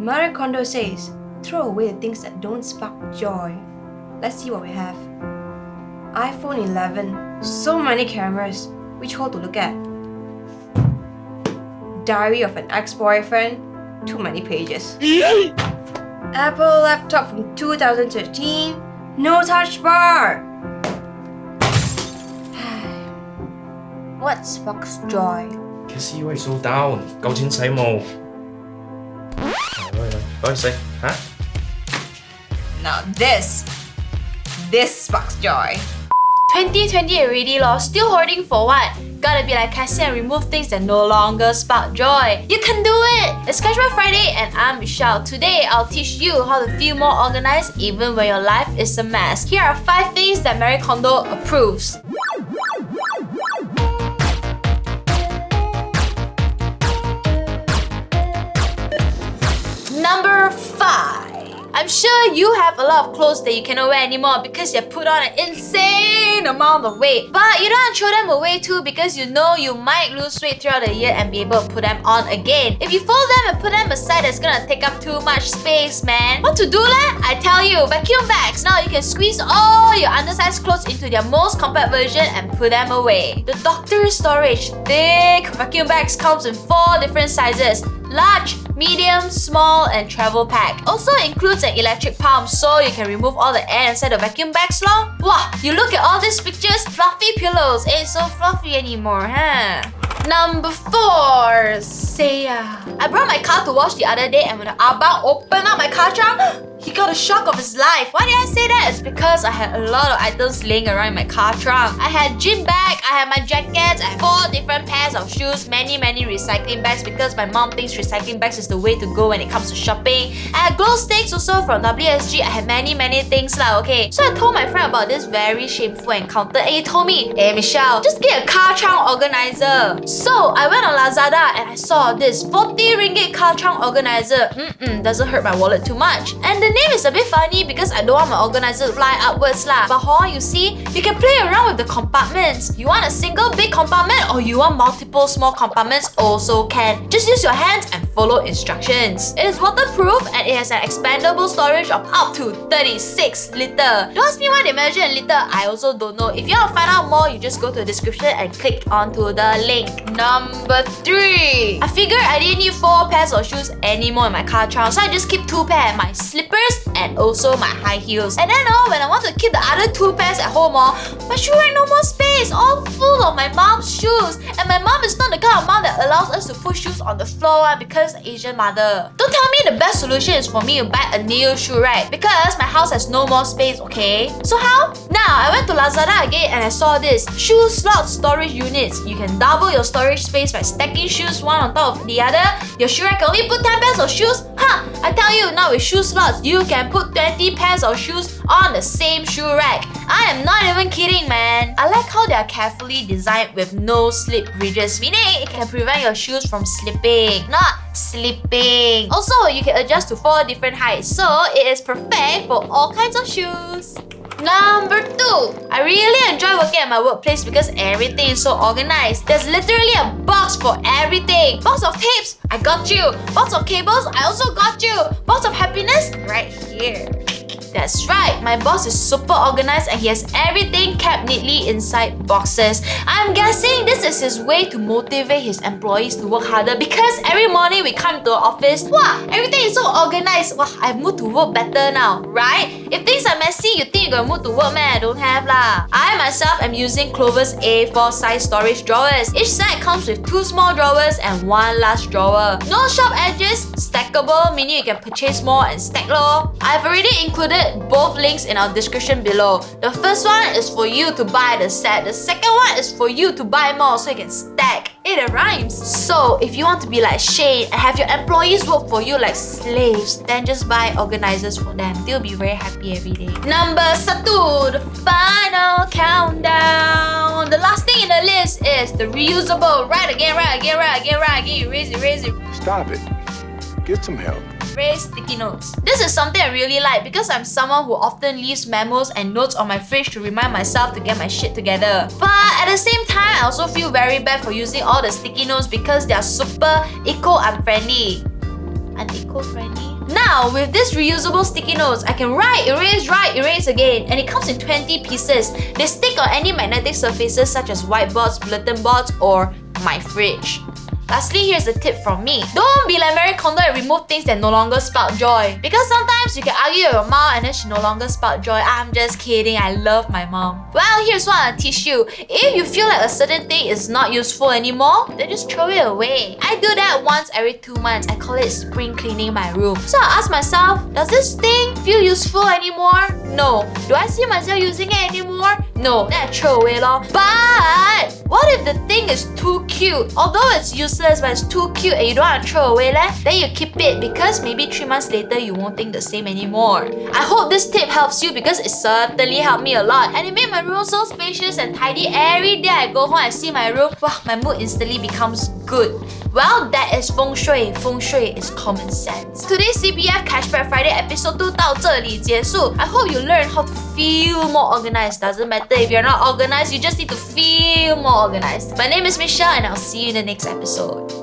Marie Kondo says, throw away the things that don't spark joy. Let's see what we have. iPhone 11. So many cameras. Which hole to look at? Diary of an ex-boyfriend. Too many pages. Apple laptop from 2013. No touch bar. What sparks joy? Cassie 位數 down， 夠錢使冇？攞去食嚇。Now this sparks joy. 2020 already lost, still hoarding for what? Gotta be like Cassie and remove things that no longer spark joy. You can do it! It's Cashback Friday and I'm Michelle. Today, I'll teach you how to feel more organized even when your life is a mess. Here are 5 things that Marie Kondo approves. Number 5. I'm sure you have a lot of clothes that you cannot wear anymore because you have put on an insane amount of weight. But you don't want to throw them away too because you know you might lose weight throughout the year and be able to put them on again. If you fold them and put them aside, it's gonna take up too much space, man. What to do lah? I tell you, vacuum bags. Now you can squeeze all your undersized clothes into their most compact version and put them away. The Doctor Storage thick vacuum bags comes in 4 different sizes. Large, medium, small, and travel pack. Also includes an electric pump so you can remove all the air inside the vacuum bags lor. Wow, you look at all these pictures, fluffy pillows ain't so fluffy anymore, huh? Number 4, Seiya. I brought my car to wash the other day and when the abang opened up my car trunk, he got a shock of his life. Why did I say that? It's because I had a lot of items laying around in my car trunk. I had gym bag, I had my jackets, I had 4 different pairs of shoes, many recycling bags because my mom thinks recycling bags is the way to go when it comes to shopping. I had glow sticks also from WSG. I had many things lah, okay? So I told my friend about this very shameful encounter and he told me, hey Michelle, just get a car trunk organizer. So I went on Lazada and I saw this 40 ringgit car trunk organizer. Doesn't hurt my wallet too much. And the name is a bit funny because I don't want my organizer to fly upwards lah. But you see, you can play around with the compartments. You want a single big compartment or you want multiple small compartments also can. Just use your hands and follow instructions. It is waterproof and it has an expandable storage of up to 36 litre. Don't ask me why they measure in litre, I also don't know. If you want to find out more, you just go to the description and click onto the link. Number 3. I figured I didn't need 4 pairs of shoes anymore in my car trunk, so I just keep 2 pairs, my slippers and also my high heels. And then when I want to keep the other 2 pairs at home, my shoe rack no more space, all full of my mom's shoes. And my mom is not the kind of mom that allows us to put shoes on the floor because Asian mother. Don't tell me the best solution is for me to buy a new shoe rack because my house has no more space, okay? So how? Now I went to Lazada again and I saw this shoe slot storage units. You can double your storage space by stacking shoes one on top of the other. Your shoe rack can only put 10 pairs of shoes. I tell you, now with shoe slots, you can put 20 pairs of shoes on the same shoe rack. I am not even kidding, man. I like how they are carefully designed with no slip ridges, meaning it can prevent your shoes from slipping, not slipping. Also, you can adjust to 4 different heights, so it is perfect for all kinds of shoes. Number 2. I really enjoy working at my workplace because everything is so organized. There's literally a box for everything. Box of tapes, I got you. Box of cables, I also got you. Box of happiness, right here. That's right, my boss is super organized and he has everything kept neatly inside boxes. I'm guessing this is his way to motivate his employees to work harder because every morning we come to the office, wow, everything is so organized. Wow, I've moved to work better now, right? If things are messy, you think you're gonna move to work, man? I don't have lah. I myself am using Clover's A4 size storage drawers. Each side comes with 2 small drawers and 1 large drawer. No sharp edges, stackable, meaning you can purchase more and stack lor. I've already included both links in our description below. The first one is for you to buy the set. The second one is for you to buy more so you can stack. It rhymes. So if you want to be like Shane and have your employees work for you like slaves, then just buy organizers for them. They'll be very happy every day. Number 1, the final countdown. The last thing in the list is the reusable. Right again. Erase it. Stop it. Get some help. Raise sticky notes. This is something I really like because I'm someone who often leaves memos and notes on my fridge to remind myself to get my shit together. But at the same time, I also feel very bad for using all the sticky notes because they are super eco-unfriendly. Eco-friendly? Now, with this reusable sticky notes, I can write, erase again, and it comes in 20 pieces. They stick on any magnetic surfaces such as whiteboards, bulletin boards, or my fridge. Lastly, here's a tip from me. Don't be like Marie Kondo and remove things that no longer spark joy. Because sometimes you can argue with your mom and then she no longer spark joy. I'm just kidding, I love my mom. Well, here's what I'll teach you. If you feel like a certain thing is not useful anymore, then just throw it away. I do that once every 2 months. I call it spring cleaning my room. So I ask myself, does this thing feel useful anymore? No. Do I see myself using it anymore? No. Then I throw away lor. But what if the thing is too cute? Although it's useless, but it's too cute and you don't want to throw away leh? Then you keep it because maybe 3 months later you won't think the same anymore. I hope this tip helps you because it certainly helped me a lot and it made my room so spacious and tidy. Every day I go home, I see my room, wow, my mood instantly becomes good. Well, that is feng shui. Feng shui is common sense. Today's CPF Cashback Friday episode 2到这里结束. I hope you learn how to feel more organized. Doesn't matter if you're not organized, you just need to feel more organized. My name is Michelle and I'll see you in the next episode.